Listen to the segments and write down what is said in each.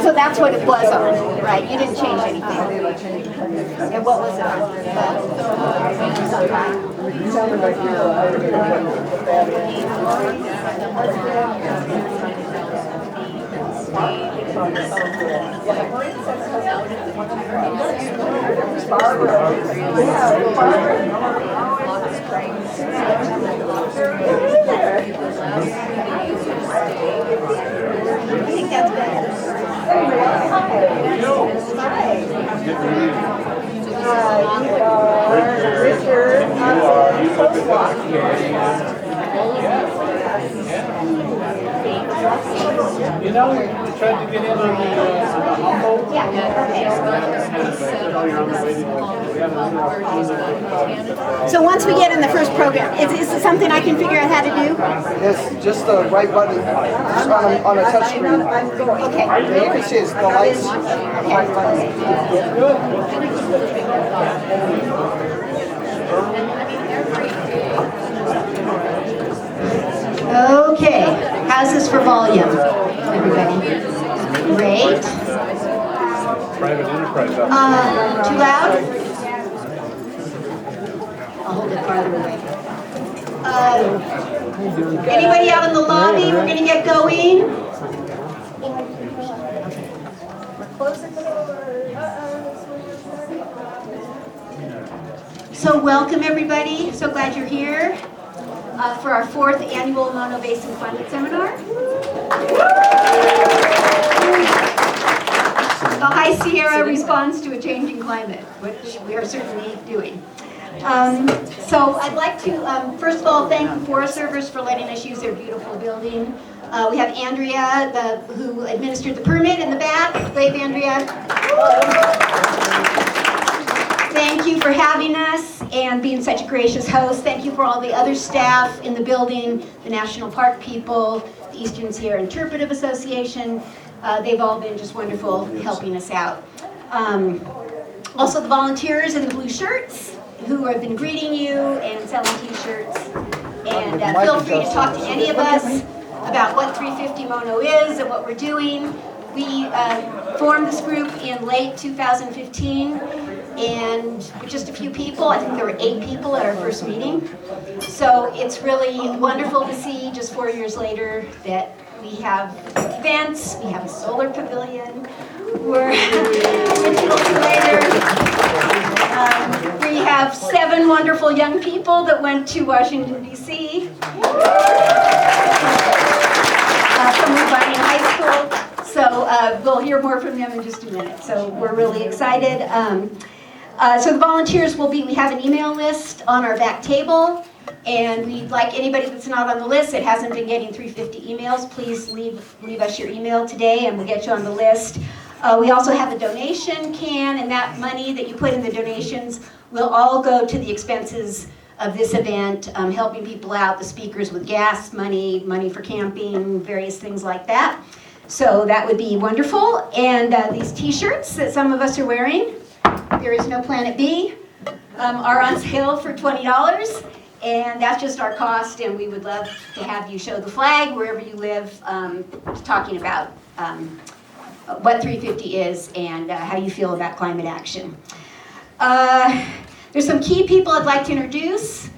So that's what it was on, right? You didn't change anything. And what was it on? I think that's better. Richard. You know, we tried to get in on the Humboldt. So once we get in the first program, is it something I can figure out how to do? Yes, just the right button, just on a touch screen. Okay. And you can see it's the lights. Okay. How's this for volume, everybody? Great. Private enterprise. Too loud? I'll hold it farther away. Anybody out in the lobby? We're going to get going. We're closing the door. So welcome everybody. So glad you're here for our 4th annual Mono Basin Climate Seminar. The High Sierra responds to a changing climate, which we are certainly doing. So I'd like to, first of all, thank the Forest Service for letting us use their beautiful building. We have Andrea, who administered the permit in the back. Wave, Andrea. Thank you for having us and being such a gracious host. Thank you for all the other staff in the building, the National Park people, the Eastern Sierra Interpretive Association. They've all been just wonderful helping us out. Also the volunteers in the blue shirts who have been greeting you and selling t-shirts. And feel free to talk to any of us about what 350 Mono is and what we're doing. We formed this group in late 2015 and with just a few people. I think there were 8 people at our first meeting. So it's really wonderful to see just 4 years later that we have events, we have a solar pavilion, we're later. We have 7 wonderful young people that went to Washington, D.C. From Rebinding High School. So we'll hear more from them in just a minute. So we're really excited. So the volunteers we have an email list on our back table. And we'd like anybody that's not on the list that hasn't been getting 350 emails, please leave us your email today and we'll get you on the list. We also have a donation can, and that money that you put in the donations will all go to the expenses of this event, helping people out, the speakers with gas money, money for camping, various things like that. So that would be wonderful. And these t-shirts that some of us are wearing, There is no Planet B, are on sale for $20. And that's just our cost, and we would love to have you show the flag wherever you live, talking about what 350 is and how you feel about climate action. There's some key people I'd like to introduce.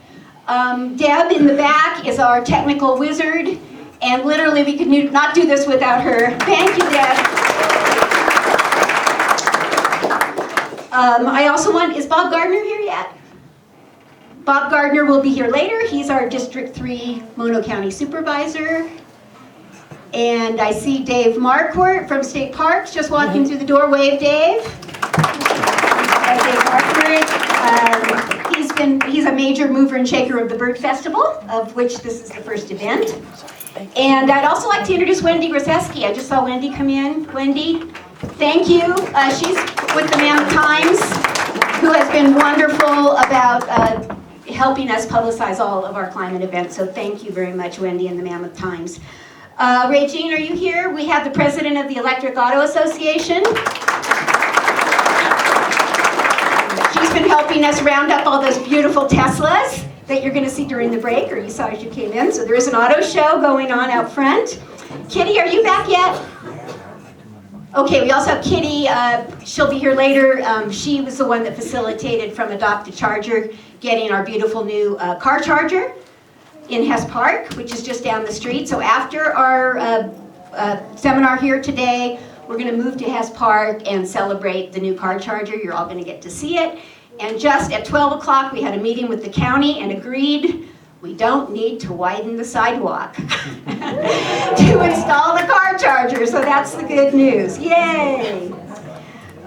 Deb in the back is our technical wizard, and literally we could not do this without her. Thank you, Deb. Is Bob Gardner here yet? Bob Gardner will be here later. He's our District 3 Mono County Supervisor. And I see Dave Marquardt from State Parks just walking through the door. Wave, Dave. Dave Marquardt. He's he's a major mover and shaker of the Bird Festival, of which this is the first event. And I'd also like to introduce Wendy Grzeski. I just saw Wendy come in. Wendy, thank you. She's with the Mammoth Times, who has been wonderful about helping us publicize all of our climate events. So thank you very much, Wendy and the Mammoth Times. Regine, are you here? We have the president of the Electric Auto Association. She's been helping us round up all those beautiful Teslas that you're going to see during the break, or you saw as you came in. So there is an auto show going on out front. Kitty, are you back yet? Okay, we also have Kitty. She'll be here later. She was the one that facilitated from Adopt a Charger getting our beautiful new car charger in Hess Park, which is just down the street. So after our seminar here today, we're going to move to Hess Park and celebrate the new car charger. You're all going to get to see it. And just at 12 o'clock, we had a meeting with the county and agreed we don't need to widen the sidewalk to install the car charger. So that's the good news. Yay!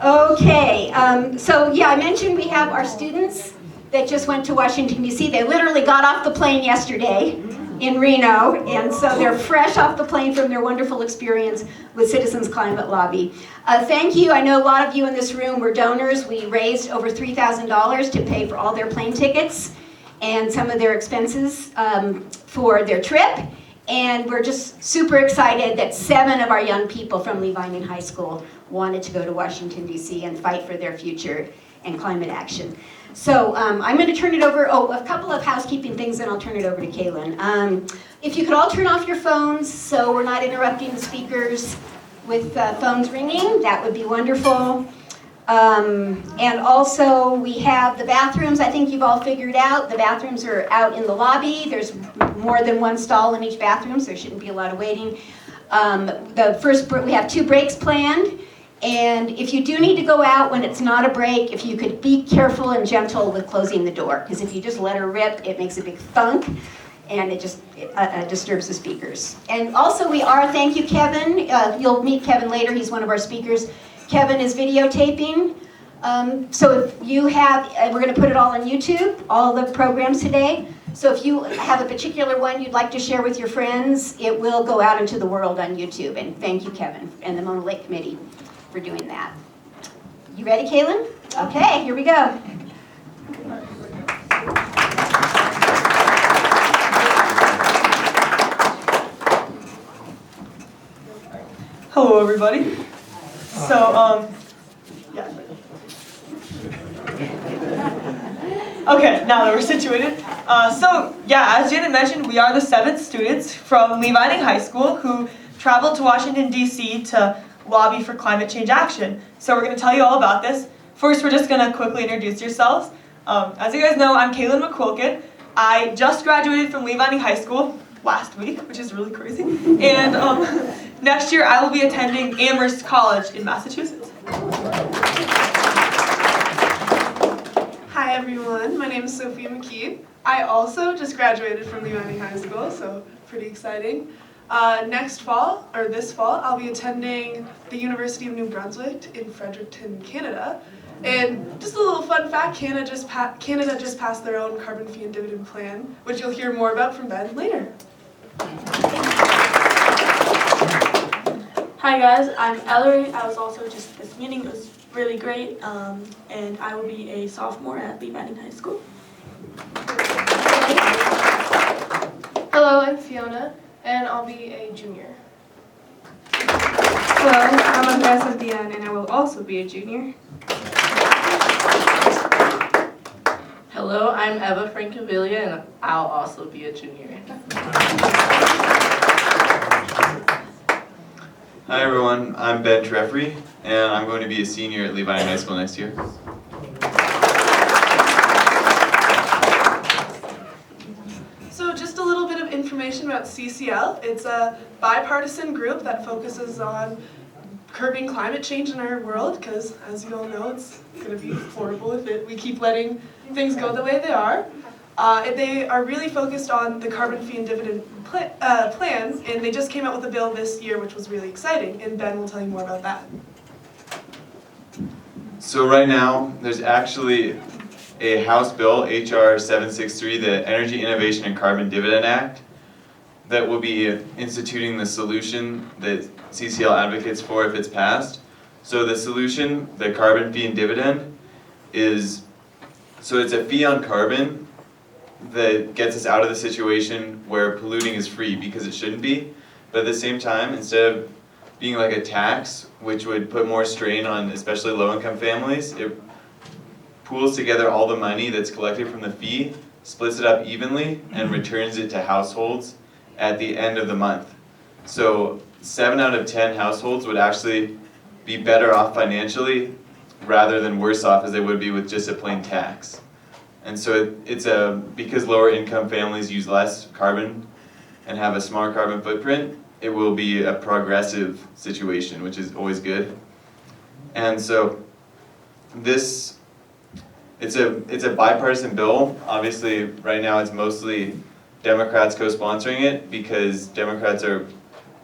Okay, so yeah, I mentioned we have our students that just went to Washington, D.C. They literally got off the plane yesterday in Reno, and so they're fresh off the plane from their wonderful experience with Citizens Climate Lobby. Thank you. I know a lot of you in this room were donors. We raised over $3,000 to pay for all their plane tickets and some of their expenses for their trip. And we're just super excited that 7 of our young people from Levining High School wanted to go to Washington, D.C. and fight for their future and climate action. So I'm going to turn it over, a couple of housekeeping things, and I'll turn it over to Caelen. If you could all turn off your phones so we're not interrupting the speakers with phones ringing, that would be wonderful. And also we have the bathrooms. I think you've all figured out the bathrooms are out in the lobby. There's more than one stall in each bathroom, so there shouldn't be a lot of waiting. We have 2 breaks planned. And if you do need to go out when it's not a break, if you could be careful and gentle with closing the door, because if you just let her rip, it makes a big thunk, and it just disturbs the speakers. And also thank you, Kevin. You'll meet Kevin later. He's one of our speakers. Kevin is videotaping. So if you have, we're going to put it all on YouTube, all the programs today. So if you have a particular one you'd like to share with your friends, it will go out into the world on YouTube. And thank you, Kevin, and the Mona Lake Committee for doing that. You ready, Caelen? Okay, here we go. Hello, everybody. So, yeah. Okay, now that we're situated. As Janet mentioned, we are the 7th students from Levining High School who traveled to Washington, D.C. to lobby for climate change action. So we're going to tell you all about this. First, we're just going to quickly introduce yourselves. As you guys know, I'm Caelen McQuilkin. I just graduated from Levining High School last week, which is really crazy. And next year, I will be attending Amherst College in Massachusetts. Hi everyone, my name is Sophia McKee. I also just graduated from Levining High School, so pretty exciting. This fall, I'll be attending the University of New Brunswick in Fredericton, Canada. And just a little fun fact, Canada just passed their own carbon fee and dividend plan, which you'll hear more about from Ben later. Hi guys, I'm Ellery. I was also just at this meeting. It was really great, and I will be a sophomore at Levining High School. Hello, I'm Fiona, and I'll be a junior. Hello, I'm Andres Dian, and I will also be a junior. Hello, I'm Eva Francavilla, and I'll also be a junior. Hi everyone, I'm Ben Treffry, and I'm going to be a senior at Levining High School next year. So just a little bit of information about CCL. It's a bipartisan group that focuses on curbing climate change in our world, because as you all know, it's going to be horrible if we keep letting things go the way they are. They are really focused on the carbon fee and dividend plans, and they just came out with a bill this year, which was really exciting, and Ben will tell you more about that. So right now, there's actually a House bill, HR 763, the Energy Innovation and Carbon Dividend Act, that will be instituting the solution that CCL advocates for if it's passed. So the solution, the carbon fee and dividend, is, so it's a fee on carbon that gets us out of the situation where polluting is free, because it shouldn't be. But at the same time, instead of being like a tax, which would put more strain on especially low-income families, it pools together all the money that's collected from the fee, splits it up evenly, and returns it to households at the end of the month. So 7 out of 10 households would actually be better off financially rather than worse off as they would be with just a plain tax. And so it's because lower income families use less carbon and have a smaller carbon footprint, it will be a progressive situation, which is always good. And so it's a bipartisan bill. Obviously, right now it's mostly Democrats co-sponsoring it because Democrats are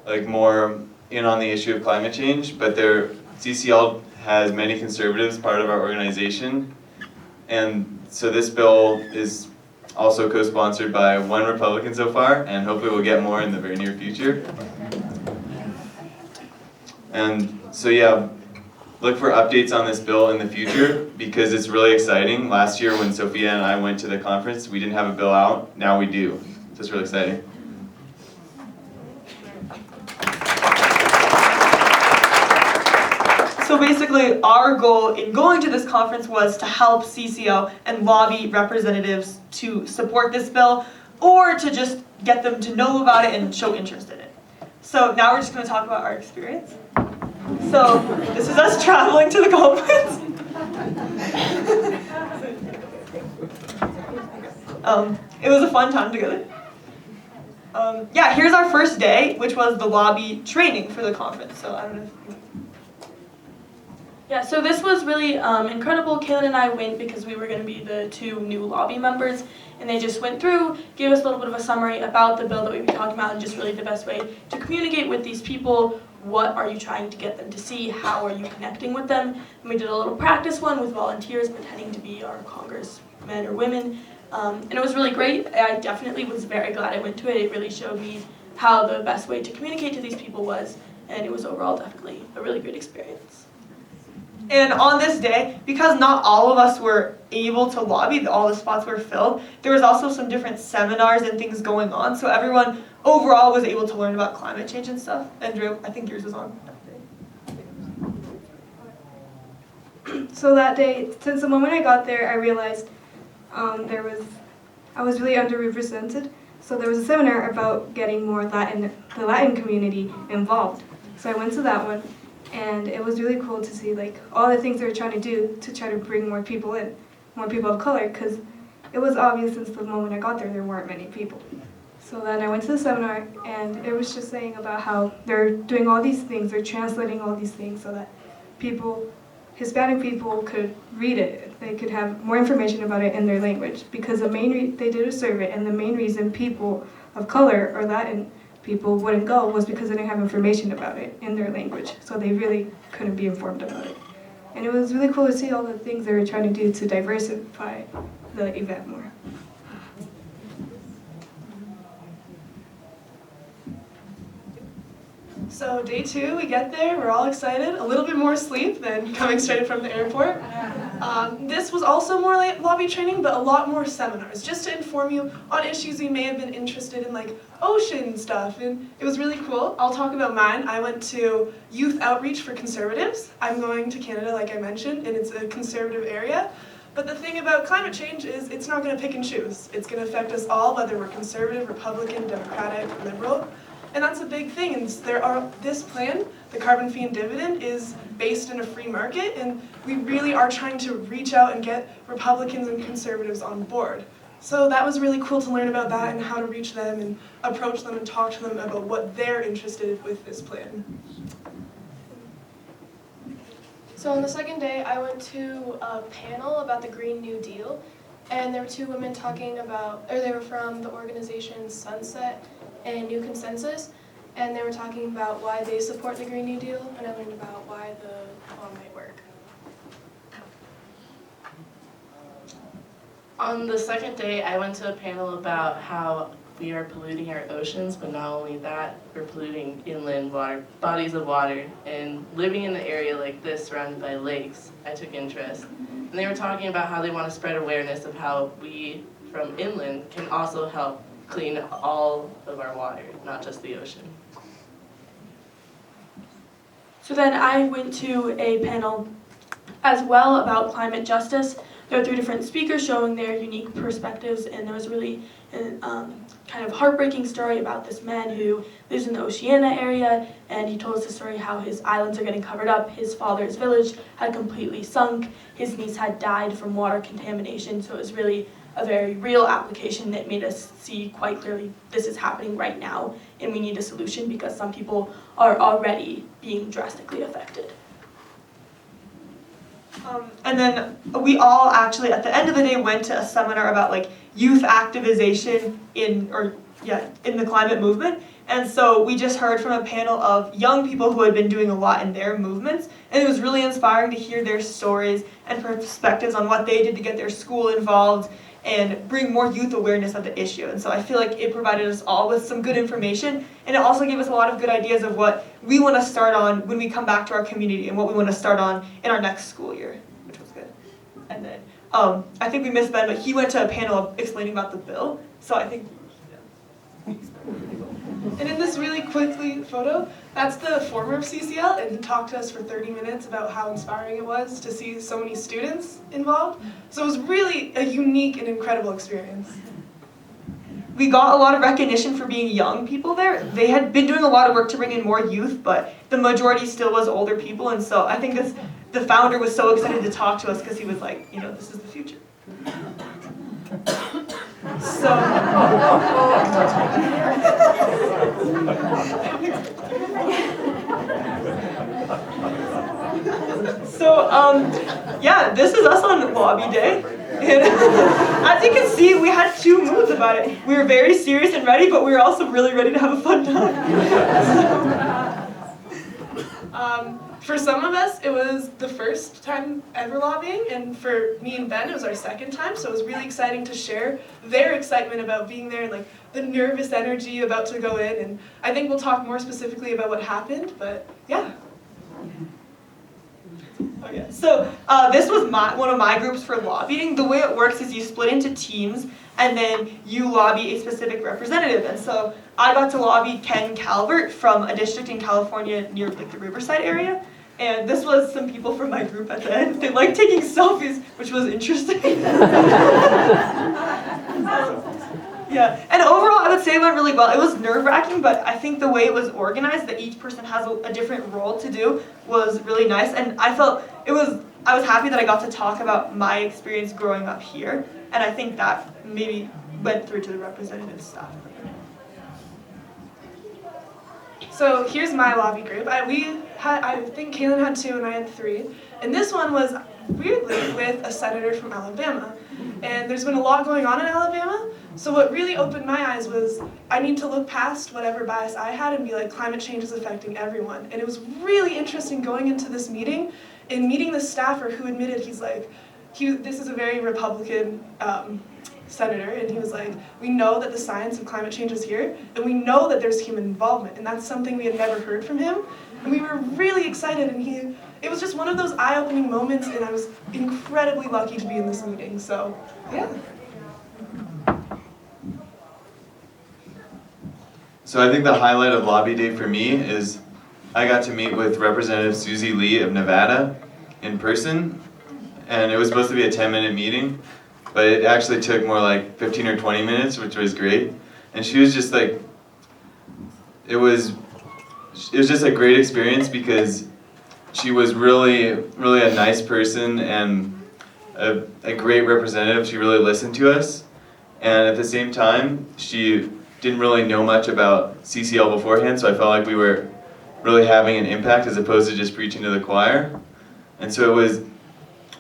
like more in on the issue of climate change, but CCL has many conservatives part of our organization, and so this bill is also co-sponsored by 1 Republican so far, and hopefully we'll get more in the very near future. And so yeah, look for updates on this bill in the future because it's really exciting. Last year when Sophia and I went to the conference, we didn't have a bill out, now we do. So it's really exciting. So basically, our goal in going to this conference was to help CCL and lobby representatives to support this bill, or to just get them to know about it and show interest in it. So now we're just going to talk about our experience. So this is us traveling to the conference. It was a fun time together. Yeah, here's our first day, which was the lobby training for the conference. So I don't know if Yeah, so this was really incredible. Caelen and I went because we were going to be the 2 new lobby members, and they just went through, gave us a little bit of a summary about the bill that we'd be talking about, and just really the best way to communicate with these people. What are you trying to get them to see? How are you connecting with them? And we did a little practice one with volunteers pretending to be our congressmen or women, and it was really great. I definitely was very glad I went to it. It really showed me how the best way to communicate to these people was, and it was overall definitely a really great experience. And on this day, because not all of us were able to lobby, all the spots were filled, there was also some different seminars and things going on, so everyone overall was able to learn about climate change and stuff. And Drew, I think yours was on that day. So that day, since the moment I got there, I realized I was really underrepresented. So there was a seminar about getting more the Latin community involved. So I went to that one. And it was really cool to see like all the things they were trying to do to try to bring more people in, more people of color, because it was obvious since the moment I got there weren't many people. So then I went to the seminar, and it was just saying about how they're doing all these things, they're translating all these things so that Hispanic people could read it, they could have more information about it in their language, because they did a survey, and the main reason people of color or Latin people wouldn't go was because they didn't have information about it in their language, so they really couldn't be informed about it. And it was really cool to see all the things they were trying to do to diversify the event more. So day 2, we get there, we're all excited, a little bit more sleep than coming straight from the airport. This was also more like lobby training, but a lot more seminars, just to inform you on issues you may have been interested in, like ocean stuff, and it was really cool. I'll talk about mine. I went to youth outreach for conservatives. I'm going to Canada, like I mentioned, and it's a conservative area. But the thing about climate change is it's not going to pick and choose. It's going to affect us all, whether we're conservative, Republican, Democratic, or liberal. And that's a big thing, and this plan, the carbon fee and dividend, is based in a free market, and we really are trying to reach out and get Republicans and conservatives on board. So that was really cool to learn about that and how to reach them and approach them and talk to them about what they're interested in with this plan. So on the second day, I went to a panel about the Green New Deal, and there were 2 women talking about, or they were from the organizations Sunset and New Consensus, and they were talking about why they support the Green New Deal, and I learned about why the law might work. On the second day, I went to a panel about how we are polluting our oceans, but not only that, we're polluting inland water, bodies of water. And living in an area like this, surrounded by lakes, I took interest. And they were talking about how they want to spread awareness of how we, from inland, can also help clean all of our water, not just the ocean. So then I went to a panel as well about climate justice. There were 3 different speakers showing their unique perspectives, and there was really a kind of heartbreaking story about this man who lives in the Oceania area, and he told us the story how his islands are getting covered up, his father's village had completely sunk, his niece had died from water contamination, so it was really a very real application that made us see quite clearly this is happening right now, and we need a solution because some people are already being drastically affected. And then we all actually, at the end of the day, went to a seminar about like youth activization in the climate movement. And so we just heard from a panel of young people who had been doing a lot in their movements, and it was really inspiring to hear their stories and perspectives on what they did to get their school involved and bring more youth awareness of the issue. And so I feel like it provided us all with some good information, and it also gave us a lot of good ideas of what we want to start on when we come back to our community and what we want to start on in our next school year, which was good. And then I think we missed Ben, but he went to a panel explaining about the bill, so I think. And in this really quickly photo, that's the former of CCL, and he talked to us for 30 minutes about how inspiring it was to see so many students involved. So it was really a unique and incredible experience. We got a lot of recognition for being young people there. They had been doing a lot of work to bring in more youth, but the majority still was older people, and so I think the founder was so excited to talk to us because he was like, you know, this is the future. Yeah, this is us on lobby day. And as you can see, we had 2 moods about it. We were very serious and ready, but we were also really ready to have a fun time. For some of us, it was the first time ever lobbying, and for me and Ben, it was our second time, so it was really exciting to share their excitement about being there and like the nervous energy about to go in, and I think we'll talk more specifically about what happened, but yeah. Okay, so this was one of my groups for lobbying. The way it works is you split into teams, and then you lobby a specific representative. And so I got to lobby Ken Calvert from a district in California near like the Riverside area. And this was some people from my group at the end. They liked taking selfies, which was interesting. Yeah, and overall I would say it went really well. It was nerve-wracking, but I think the way it was organized, that each person has a different role to do, was really nice. And I was happy that I got to talk about my experience growing up here, and I think that maybe went through to the representative staff. So here's my lobby group. I think Caelen had 2 and I had 3. And this one was weirdly with a senator from Alabama. And there's been a lot going on in Alabama. So what really opened my eyes was I need to look past whatever bias I had and be like, climate change is affecting everyone. And it was really interesting going into this meeting and meeting the staffer who admitted this is a very Republican senator, and he was like, we know that the science of climate change is here, and we know that there's human involvement, and that's something we had never heard from him, and we were really excited, and it was just one of those eye-opening moments, and I was incredibly lucky to be in this meeting, so, yeah. So I think the highlight of lobby day for me is I got to meet with Representative Susie Lee of Nevada in person, and it was supposed to be a 10-minute meeting, but it actually took more like 15 or 20 minutes, which was great. And she was just like, it was just a great experience because she was really, really a nice person and a great representative. She really listened to us, and at the same time, she didn't really know much about CCL beforehand, so I felt like we were really having an impact as opposed to just preaching to the choir. And so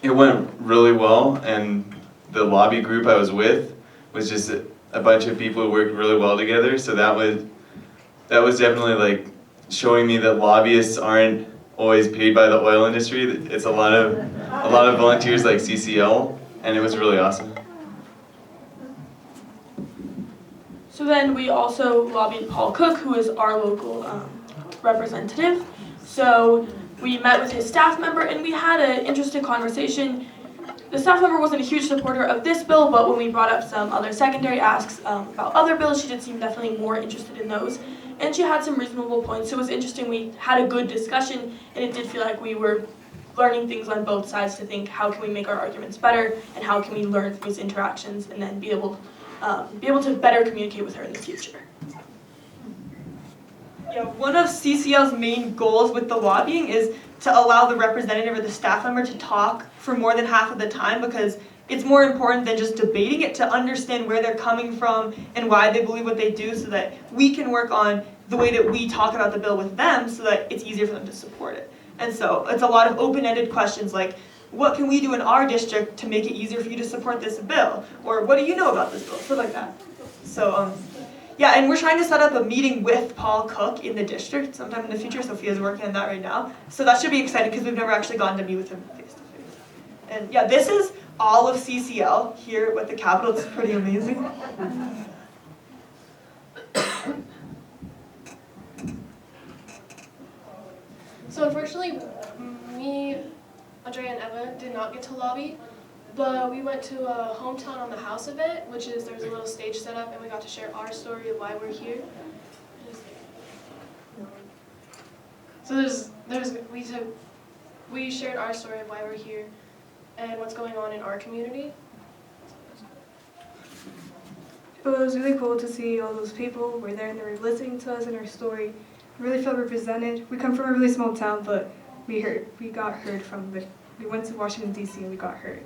it went really well, and the lobby group I was with was just a bunch of people who worked really well together, so that was definitely like showing me that lobbyists aren't always paid by the oil industry. It's a lot of volunteers like CCL, and it was really awesome. So then we also lobbied Paul Cook, who is our local representative. So we met with his staff member and we had an interesting conversation. The staff member wasn't a huge supporter of this bill, but when we brought up some other secondary asks about other bills, she did seem definitely more interested in those. And she had some reasonable points. So it was interesting. We had a good discussion, and it did feel like we were learning things on both sides to think, how can we make our arguments better, and how can we learn from these interactions, and then be able to better communicate with her in the future. Yeah, one of CCL's main goals with the lobbying is to allow the representative or the staff member to talk for more than half of the time, because it's more important than just debating it, to understand where they're coming from and why they believe what they do, so that we can work on the way that we talk about the bill with them so that it's easier for them to support it. And so it's a lot of open-ended questions like, what can we do in our district to make it easier for you to support this bill? Or what do you know about this bill? Stuff like that. So yeah, and we're trying to set up a meeting with Paul Cook in the district sometime in the future. Sophia's working on that right now. So that should be exciting because we've never actually gotten to meet with him face to face. And yeah, this is all of CCL here with the Capitol. It's pretty amazing. So unfortunately, me, Andrea, and Eva did not get to lobby, but we went to a Hometown on the House event, which is there's a little stage set up, and we got to share our story of why we're here. So we shared our story of why we're here and what's going on in our community. It was really cool to see all those people were there and they were listening to us and our story. We really felt represented. We come from a really small town, but we got heard from we went to Washington, D.C. and we got heard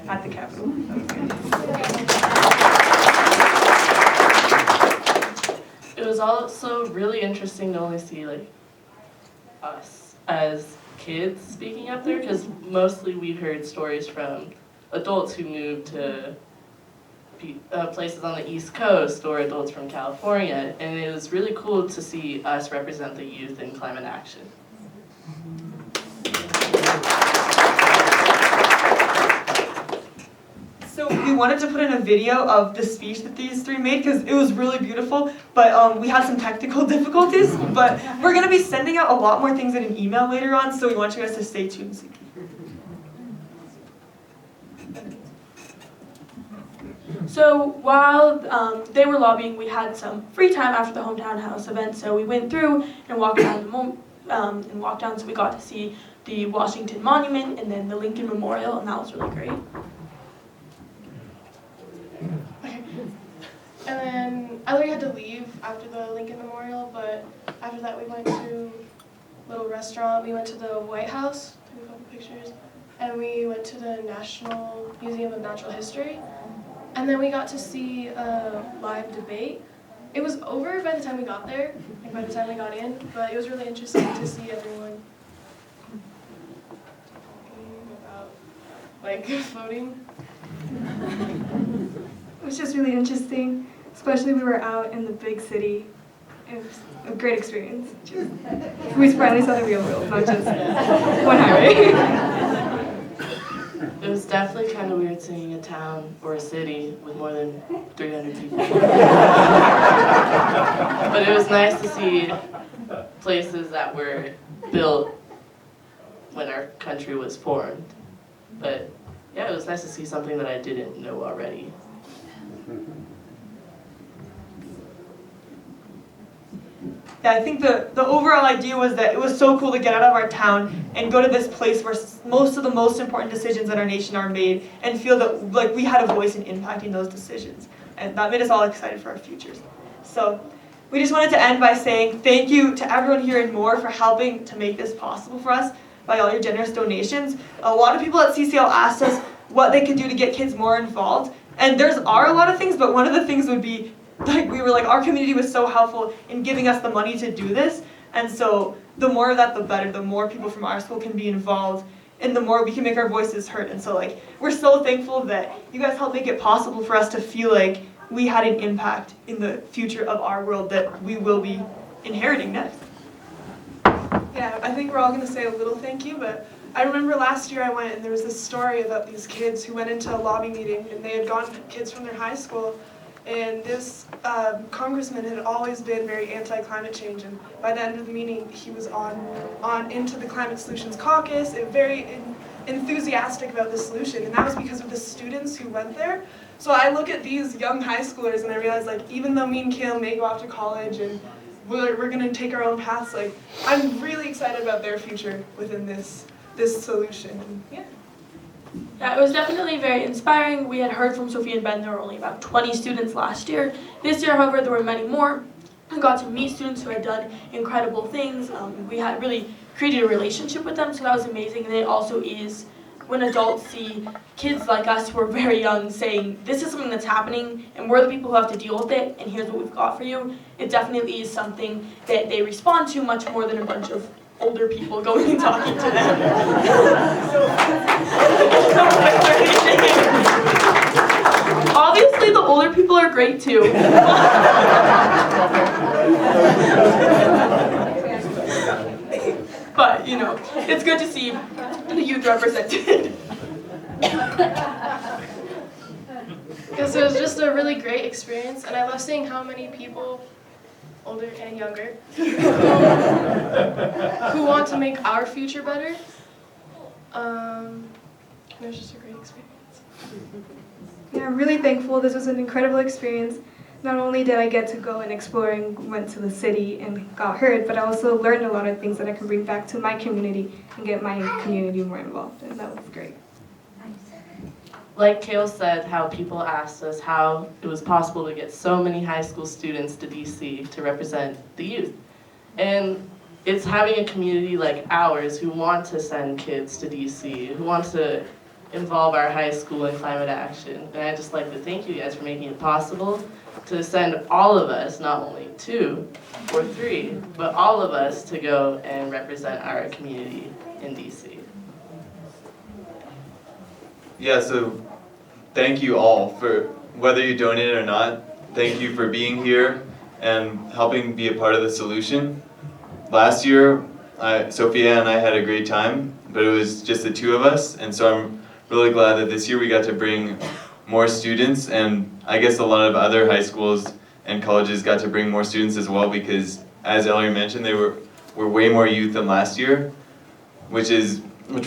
at the Capitol. It was also really interesting to only see like us as kids speaking up there, because mostly we heard stories from adults who moved to places on the East Coast or adults from California, and it was really cool to see us represent the youth in climate action. So we wanted to put in a video of the speech that these three made because it was really beautiful, but we had some technical difficulties. But we're going to be sending out a lot more things in an email later on, so we want you guys to stay tuned. So while they were lobbying, we had some free time after the Hometown House event, so we went through and walked down so we got to see the Washington Monument and then the Lincoln Memorial, and that was really great. Okay. And then Ellery had to leave after the Lincoln Memorial, but after that we went to a little restaurant. We went to the White House, took a couple pictures, and we went to the National Museum of Natural History. And then we got to see a live debate. It was over by the time we got there, like by the time we got in, but it was really interesting to see everyone talking about, like, voting. It was just really interesting, especially we were out in the big city. It was a great experience. We finally saw the real world, not just one highway. It was definitely kind of weird seeing a town or a city with more than 300 people. But it was nice to see places that were built when our country was formed. But yeah, it was nice to see something that I didn't know already. Yeah, I think the overall idea was that it was so cool to get out of our town and go to this place where most of the most important decisions in our nation are made, and feel that like we had a voice in impacting those decisions. And that made us all excited for our futures. So we just wanted to end by saying thank you to everyone here and more for helping to make this possible for us by all your generous donations. A lot of people at CCL asked us what they could do to get kids more involved. And there are a lot of things, but one of the things would be our community was so helpful in giving us the money to do this, and so the more of that the better, the more people from our school can be involved, and the more we can make our voices heard. And so we're so thankful that you guys helped make it possible for us to feel like we had an impact in the future of our world that we will be inheriting next. Yeah, I think we're all going to say a little thank you, but I remember last year I went and there was this story about these kids who went into a lobby meeting, and they had gone kids from their high school, And this congressman had always been very anti-climate change, and by the end of the meeting, he was on into the Climate Solutions Caucus and very enthusiastic about the solution. And that was because of the students who went there. So I look at these young high schoolers and I realize, like, even though me and Caelen may go off to college and we're going to take our own paths, like, I'm really excited about their future within this solution. And, yeah. Yeah, it was definitely very inspiring. We had heard from Sophie and Ben there were only about 20 students last year. This year, however, there were many more. I got to meet students who had done incredible things. We had really created a relationship with them, so that was amazing. And it also is when adults see kids like us who are very young saying, this is something that's happening and we're the people who have to deal with it and here's what we've got for you. It definitely is something that they respond to much more than a bunch of older people going and talking to them. Obviously the older people are great too. But, you know, it's good to see the youth represented. Because it was just a really great experience, and I love seeing how many people, older and younger, who want to make our future better. It was just a great experience. Yeah, I'm really thankful. This was an incredible experience. Not only did I get to go and explore and went to the city and got heard, but I also learned a lot of things that I can bring back to my community and get my community more involved, and that was great. Like Cael said, how people asked us how it was possible to get so many high school students to DC to represent the youth. And it's having a community like ours who want to send kids to DC, who want to involve our high school in climate action. And I'd just like to thank you guys for making it possible to send all of us, not only 2 or 3, but all of us to go and represent our community in DC. Yeah, so thank you all for, whether you donated or not, thank you for being here and helping be a part of the solution. Last year, Sophia and I had a great time, but it was just the 2 of us, and so I'm really glad that this year we got to bring more students, and I guess a lot of other high schools and colleges got to bring more students as well, because as Ellery mentioned, they were way more youth than last year, which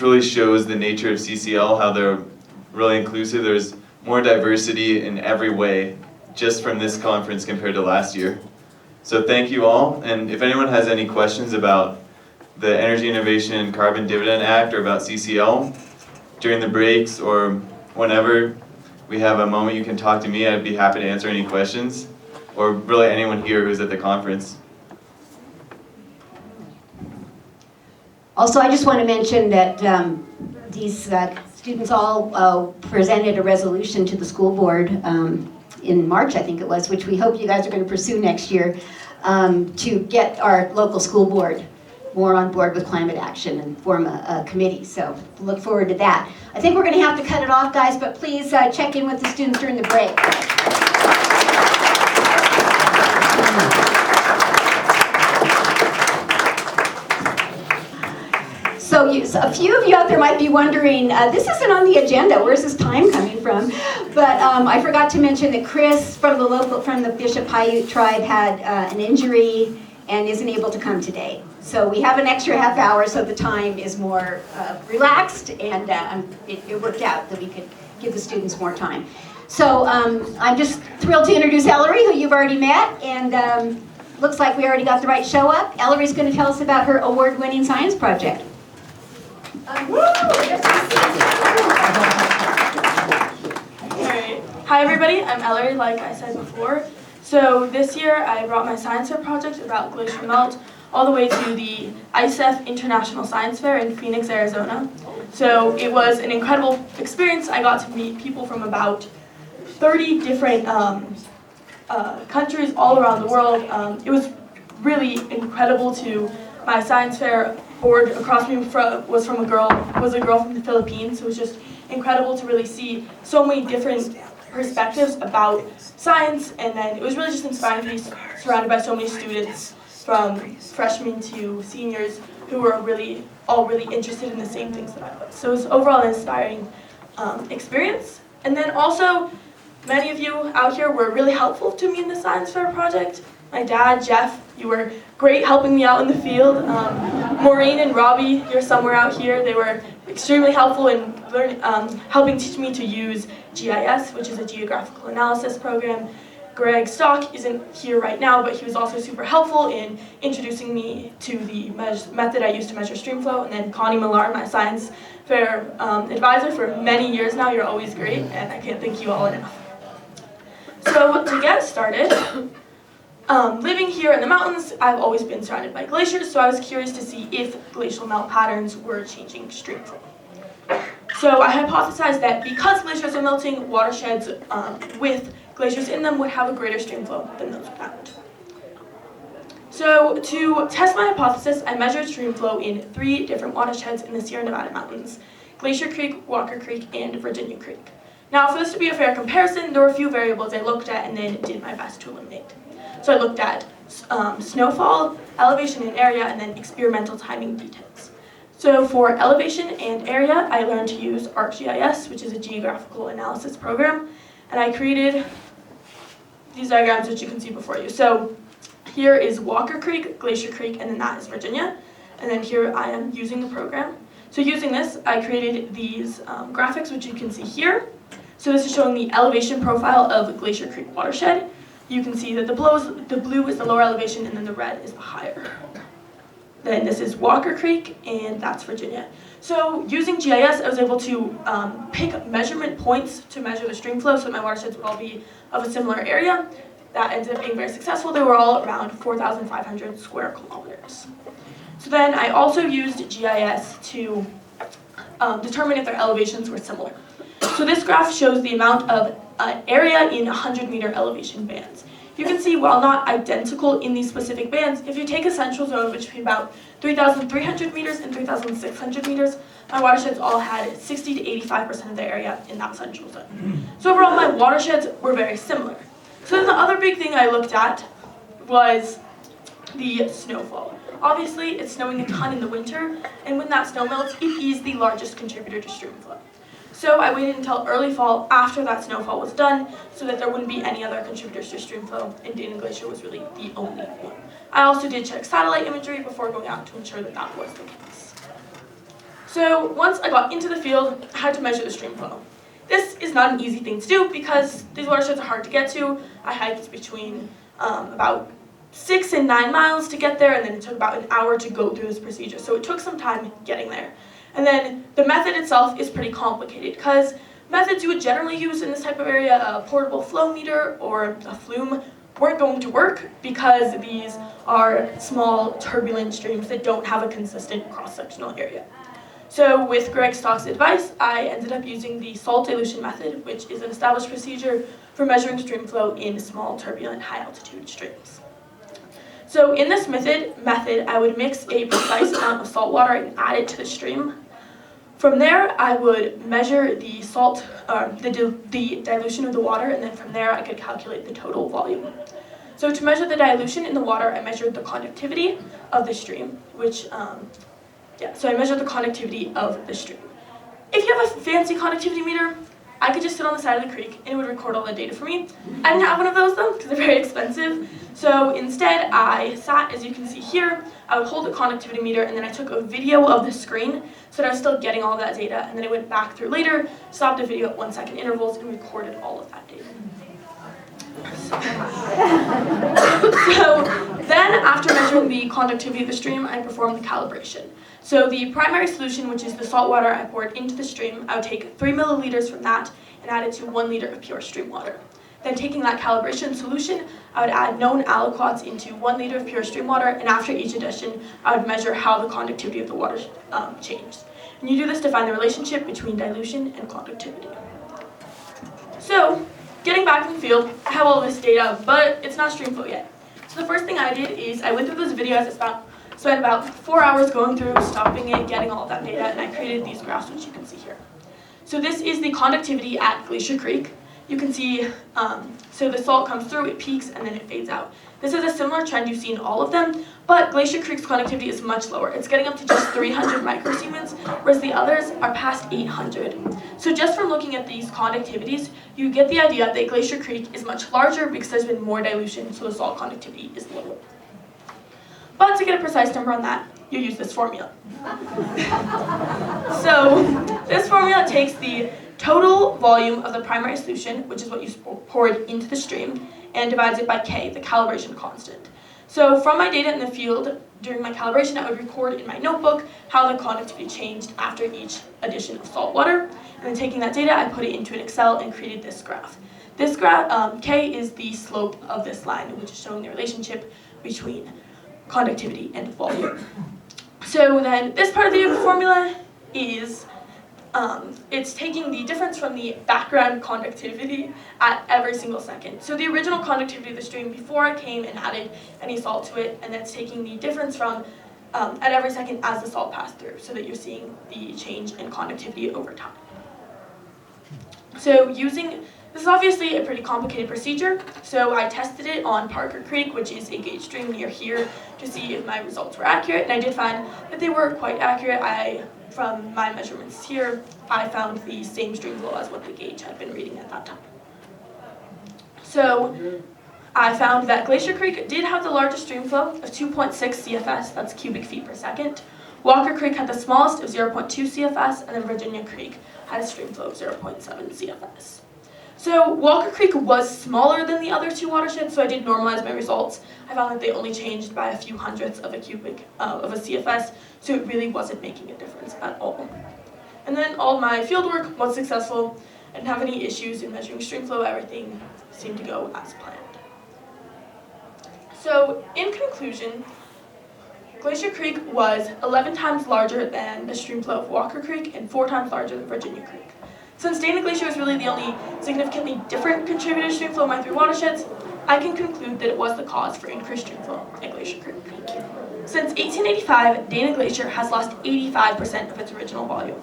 really shows the nature of CCL, how they're really inclusive. There's more diversity in every way just from this conference compared to last year. So thank you all, and if anyone has any questions about the Energy Innovation and Carbon Dividend Act or about CCL, during the breaks or whenever we have a moment you can talk to me, I'd be happy to answer any questions, or really anyone here who's at the conference. Also, I just want to mention that these students all presented a resolution to the school board in March, I think it was, which we hope you guys are going to pursue next year, to get our local school board more on board with climate action and form a committee. So look forward to that. I think we're going to have to cut it off, guys, but please check in with the students during the break. So a few of you out there might be wondering, this isn't on the agenda, where's this time coming from? But I forgot to mention that Chris from the Bishop Paiute tribe had an injury and isn't able to come today. So we have an extra half hour, so the time is more relaxed, and it worked out that we could give the students more time. So I'm just thrilled to introduce Ellery, who you've already met, and looks like we already got the right show up. Ellery's going to tell us about her award-winning science project. Alright. Hi everybody, I'm Ellery, like I said before. So this year I brought my science fair project about glacial melt all the way to the ICEF International Science Fair in Phoenix, Arizona. So it was an incredible experience. I got to meet people from about 30 different countries all around the world. It was really incredible to, my science fair board across me was a girl from the Philippines. So it was just incredible to really see so many different perspectives about science, and then it was really just inspiring to be surrounded by so many students from freshmen to seniors who were all really interested in the same things that I was. So it was overall an inspiring experience. And then also, Many of you out here were really helpful to me in the science fair project. My dad, Jeff, you were great helping me out in the field. Maureen and Robbie, you're somewhere out here. They were extremely helpful in helping teach me to use GIS, which is a geographical analysis program. Greg Stock isn't here right now, but he was also super helpful in introducing me to the method I use to measure streamflow. And then Connie Millar, my science fair advisor for many years now. You're always great, and I can't thank you all enough. So to get started, living here in the mountains, I've always been surrounded by glaciers, so I was curious to see if glacial melt patterns were changing streamflow. So I hypothesized that because glaciers are melting, watersheds with glaciers in them would have a greater streamflow than those without. So to test my hypothesis, I measured streamflow in 3 different watersheds in the Sierra Nevada mountains: Glacier Creek, Walker Creek, and Virginia Creek. Now, for this to be a fair comparison, there were a few variables I looked at and then did my best to eliminate. So I looked at snowfall, elevation and area, and then experimental timing details. So for elevation and area, I learned to use ArcGIS, which is a geographical analysis program, and I created these diagrams that you can see before you. So here is Walker Creek, Glacier Creek, and then that is Virginia, and then here I am using the program. So using this, I created these graphics, which you can see here. So this is showing the elevation profile of Glacier Creek watershed. You can see that the blue is the lower elevation, and then the red is the higher. Then this is Walker Creek, and that's Virginia. So using GIS, I was able to pick measurement points to measure the stream flow, so my watersheds would all be of a similar area. That ended up being very successful. They were all around 4,500 square kilometers. So then I also used GIS to determine if their elevations were similar. So this graph shows the amount of area in 100-meter elevation bands. You can see, while not identical in these specific bands, if you take a central zone between about 3,300 meters and 3,600 meters, my watersheds all had 60 to 85% of their area in that central zone. So overall, my watersheds were very similar. So then the other big thing I looked at was the snowfall. Obviously, it's snowing a ton in the winter, and when that snow melts, it is the largest contributor to stream flow. So I waited until early fall after that snowfall was done so that there wouldn't be any other contributors to stream flow, and Dana Glacier was really the only one. I also did check satellite imagery before going out to ensure that that was the case. So once I got into the field, I had to measure the stream flow. This is not an easy thing to do because these watersheds are hard to get to. I hiked between about 6 and 9 miles to get there, and then it took about an hour to go through this procedure. So it took some time getting there. And then the method itself is pretty complicated because methods you would generally use in this type of area, a portable flow meter or a flume, weren't going to work because these are small turbulent streams that don't have a consistent cross-sectional area. So with Greg Stock's advice, I ended up using the salt dilution method, which is an established procedure for measuring stream flow in small turbulent high-altitude streams. So in this method, I would mix a precise amount of salt water and add it to the stream. From there, I would measure the salt, the dilution of the water, and then from there I could calculate the total volume. So to measure the dilution in the water, I measured the conductivity of the stream, so I measured the conductivity of the stream. If you have a fancy conductivity meter, I could just sit on the side of the creek and it would record all the data for me. I didn't have one of those though, because they're very expensive. So instead, I sat, as you can see here, I would hold the conductivity meter and then I took a video of the screen so that I was still getting all of that data, and then I went back through later, stopped the video at 1-second intervals, and recorded all of that data. So then, after measuring the conductivity of the stream, I performed the calibration. So the primary solution, which is the salt water I poured into the stream, I would take 3 milliliters from that and add it to 1 liter of pure stream water. Then taking that calibration solution, I would add known aliquots into 1 liter of pure stream water, and after each addition, I would measure how the conductivity of the water changed. And you do this to find the relationship between dilution and conductivity. So, getting back in the field, I have all this data, but it's not stream flow yet. So the first thing I did is I went through those videos. I spent about 4 hours going through, stopping it, getting all of that data, and I created these graphs, which you can see here. So this is the conductivity at Glacier Creek. you can see, so the salt comes through, it peaks, and then it fades out. This is a similar trend you see in all of them, but Glacier Creek's conductivity is much lower. It's getting up to just 300 microsiemens, whereas the others are past 800. So just from looking at these conductivities, you get the idea that Glacier Creek is much larger because there's been more dilution, so the salt conductivity is lower. But to get a precise number on that, you use this formula. So this formula takes the total volume of the primary solution, which is what you poured into the stream, and divides it by K, the calibration constant. So from my data in the field, during my calibration, I would record in my notebook how the conductivity changed after each addition of salt water. And then taking that data, I put it into an Excel and created this graph. This graph, K is the slope of this line, which is showing the relationship between conductivity and volume. So then this part of the formula is it's taking the difference from the background conductivity at every single second. So the original conductivity of the stream before I came and added any salt to it, and that's taking the difference from at every second as the salt passed through, so that you're seeing the change in conductivity over time. So this is obviously a pretty complicated procedure, so I tested it on Parker Creek, which is a gauge stream near here, to see if my results were accurate, and I did find that they were quite accurate. From my measurements here, I found the same stream flow as what the gauge had been reading at that time. So I found that Glacier Creek did have the largest stream flow of 2.6 CFS, that's cubic feet per second. Walker Creek had the smallest of 0.2 CFS, and then Virginia Creek had a stream flow of 0.7 CFS. So Walker Creek was smaller than the other two watersheds, so I did normalize my results. I found that they only changed by a few hundredths of a CFS, so it really wasn't making a difference at all. And then all my fieldwork was successful. I didn't have any issues in measuring stream flow. Everything seemed to go as planned. So in conclusion, Glacier Creek was 11 times larger than the stream flow of Walker Creek and 4 times larger than Virginia Creek. Since Dana Glacier is really the only significantly different contributor to stream flow in my 3 watersheds, I can conclude that it was the cause for increased stream flow at Glacier Creek. Since 1885, Dana Glacier has lost 85% of its original volume.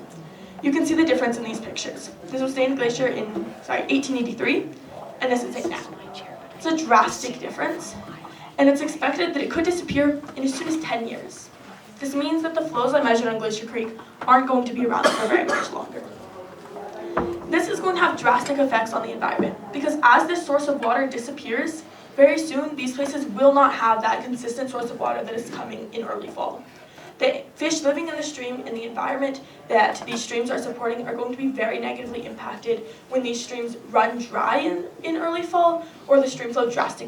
You can see the difference in these pictures. This was Dana Glacier in 1883, and this is it now. It's a drastic difference, and it's expected that it could disappear in as soon as 10 years. This means that the flows I measured on Glacier Creek aren't going to be around for very much longer. This is going to have drastic effects on the environment, because as this source of water disappears, very soon these places will not have that consistent source of water that is coming in early fall. The fish living in the stream and the environment that these streams are supporting are going to be very negatively impacted when these streams run dry in early fall, or the stream flow drastically